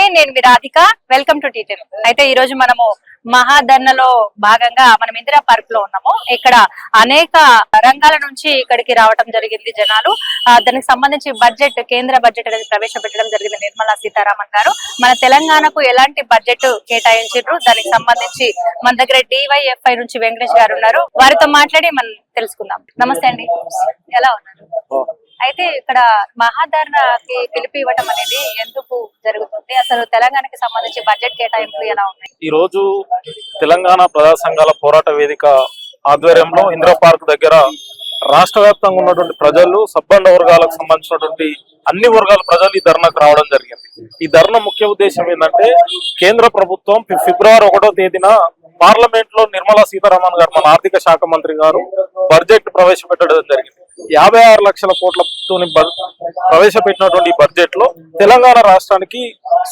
నమస్తే, నేను మీ రాధిక. వెల్కమ్ టు టీటెల్. అయితే ఈ రోజు మనము మహాధర్నలో భాగంగా మనం ఇందిరా పార్క్ లో ఉన్నాము. ఇక్కడ అనేక రంగాల నుంచి ఇక్కడికి రావడం జరిగింది జనాలు. దానికి సంబంధించి బడ్జెట్, కేంద్ర బడ్జెట్ అనేది ప్రవేశపెట్టడం జరిగింది నిర్మలా సీతారామన్ గారు. మన తెలంగాణకు ఎలాంటి బడ్జెట్ కేటాయించారు, దానికి సంబంధించి మన దగ్గర DYFI నుంచి వెంకటేష్ గారు ఉన్నారు. వారితో మాట్లాడి మనం తెలుసుకుందాం. నమస్తే అండి, ఎలా ఉన్నారు? అయితే ఇక్కడ మహాధర్నాకి పిలుపు ఇవ్వడం అనేది ఎందుకు జరుగుతుంది? అసలు తెలంగాణకి సంబంధించి బడ్జెట్ కేటాయింపులు ఎలా ఉన్నాయి? ఈ రోజు తెలంగాణ ప్రజా సంఘాల పోరాట వేదిక ఆధ్వర్యంలో ఇందిరా పార్క్ దగ్గర రాష్ట్ర వ్యాప్తంగా ఉన్నటువంటి ప్రజలు, సబ్బండ వర్గాలకు సంబంధించినటువంటి అన్ని వర్గాల ప్రజలు ఈ ధర్నాకు రావడం జరిగింది. ఈ ధర్నా ముఖ్య ఉద్దేశం ఏంటంటే, కేంద్ర ప్రభుత్వం ఫిబ్రవరి 1వ తేదీన పార్లమెంట్ లో నిర్మలా సీతారామన్ గారు, మన ఆర్థిక శాఖ మంత్రి గారు, బడ్జెట్ ప్రవేశపెట్టడం జరిగింది. 56 లక్షల కోట్లతో ప్రవేశపెట్టినటువంటి బడ్జెట్ లో తెలంగాణ రాష్ట్రానికి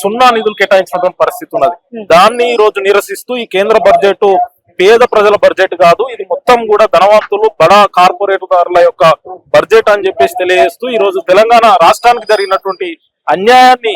0 నిధులు కేటాయించినటువంటి పరిస్థితి ఉన్నది. దాన్ని ఈ రోజు నిరసిస్తూ ఈ కేంద్ర బడ్జెట్ పేద ప్రజల బడ్జెట్ కాదు, ఇది మొత్తం కూడా ధనవంతులు, బడా కార్పొరేటుదారుల యొక్క బడ్జెట్ అని చెప్పేసి తెలియజేస్తూ ఈ రోజు తెలంగాణ రాష్ట్రానికి జరిగినటువంటి అన్యాయాన్ని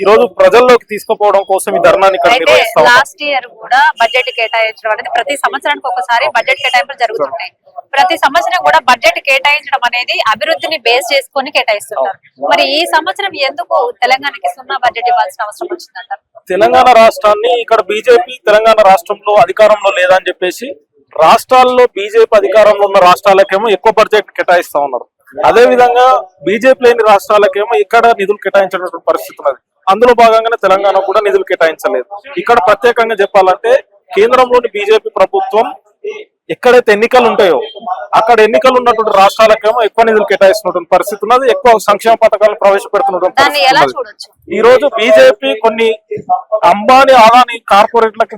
ఈ రోజు ప్రజల్లోకి తీసుకుపోవడం కోసం ఈ ధర్నాన్ని ఇక్కడ నిర్వహిస్తాం. లాస్ట్ ఇయర్ కూడా బడ్జెట్ కేటాయించడం అనేది ప్రతి సంవత్సరానికి ఒకసారి బడ్జెట్ కేటాయింపులు జరుగుతుంటాయి. ప్రతి సంవత్సరం కూడా బడ్జెట్ కేటాయించడం అనేది అభివృద్ధిని బేస్ చేసుకొని కేటాయిస్తున్నారు. మరి ఈ సంవత్సరం ఎందుకు తెలంగాణకి 0 బడ్జెట్ ఇవ్వాల్సిన అవసరం వచ్చిందంటారు? తెలంగాణ రాష్ట్రాన్ని ఇక్కడ బీజేపీ తెలంగాణ రాష్ట్రంలో అధికారంలో లేదని చెప్పేసి రాష్ట్రాల్లో బీజేపీ అధికారంలో ఉన్న రాష్ట్రాలకేమో ఎక్కువ బడ్జెట్ కేటాయిస్తా ఉన్నారు. అదే విధంగా బీజేపీ లేని రాష్ట్రాలకేమో ఇక్కడ నిధులు కేటాయించినటువంటి పరిస్థితి ఉన్నది. అందులో భాగంగానే తెలంగాణ కూడా నిధులు కేటాయించలేదు. ఇక్కడ ప్రత్యేకంగా చెప్పాలంటే కేంద్రంలోని బీజేపీ ప్రభుత్వం ఎక్కడైతే ఎన్నికలు ఉంటాయో అక్కడ ఎన్నికలు ఉన్నటువంటి రాష్ట్రాలకేమో ఎక్కువ నిధులు కేటాయిస్తున్నటువంటి పరిస్థితి ఉన్నది, ఎక్కువ సంక్షేమ పథకాలను ప్రవేశపెడుతున్నటువంటి పరిస్థితి ఉన్నది. ఈ రోజు బీజేపీ కొన్ని అంబానీ, అదానీ కార్పొరేట్లకి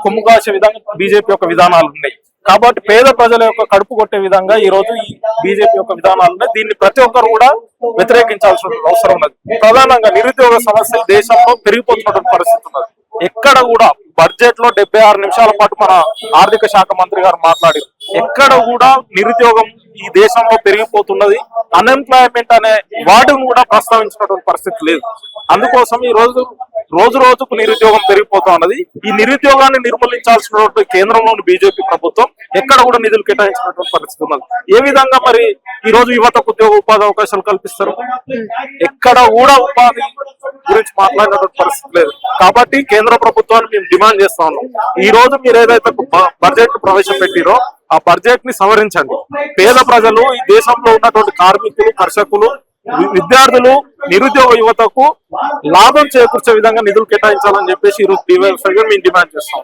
కొమ్ము కాసే విధంగా బీజేపీ యొక్క విధానాలు ఉన్నాయి. కాబట్టి పేద ప్రజల యొక్క కడుపు కొట్టే విధంగా ఈ రోజు ఈ బీజేపీ యొక్క విధానాలు ఉన్నాయి. దీన్ని ప్రతి ఒక్కరు కూడా వ్యతిరేకించాల్సిన అవసరం ఉన్నది. ప్రధానంగా నిరుద్యోగ సమస్యలు దేశంలో పెరిగిపోతున్నటువంటి పరిస్థితి ఉన్నది. ఎక్కడ కూడా బడ్జెట్ లో 76 నిమిషాల పాటు మన ఆర్థిక శాఖ మంత్రి గారు మాట్లాడారు. ఎక్కడ కూడా నిరుద్యోగం ఈ దేశంలో పెరిగిపోతున్నది, అన్ఎంప్లాయ్మెంట్ అనే వాటిని కూడా ప్రస్తావించినటువంటి పరిస్థితి లేదు. అందుకోసం ఈ రోజు రోజుకు నిరుద్యోగం పెరిగిపోతా ఉన్నది. ఈ నిరుద్యోగాన్ని నిర్మూలించాల్సినటువంటి కేంద్రంలోని బీజేపీ ప్రభుత్వం ఎక్కడ కూడా నిధులు కేటాయించినటువంటి పరిస్థితి ఉన్నది. ఏ విధంగా మరి ఈ రోజు యువతకు ఉపాధి అవకాశాలు కల్పిస్తారు? ఎక్కడ కూడా ఉపాధి గురించి మాట్లాడినటువంటి పరిస్థితి లేదు. కాబట్టి కేంద్ర ప్రభుత్వాన్ని మేము డిమాండ్ చేస్తా ఉన్నాం. ఈ రోజు మీరు ఏదైతే బడ్జెట్ ప్రవేశపెట్టిరో ఆ బడ్జెట్ ని సవరించండి. పేద ప్రజలు, ఈ దేశంలో ఉన్నటువంటి కార్మికులు, కర్షకులు, విద్యార్థులు, నిరుద్యోగ యువతకు లాభం చేకూర్చే విధంగా నిధులు కేటాయించాలని చెప్పేసి ఈ రోజు DYFI మేము డిమాండ్ చేస్తాం.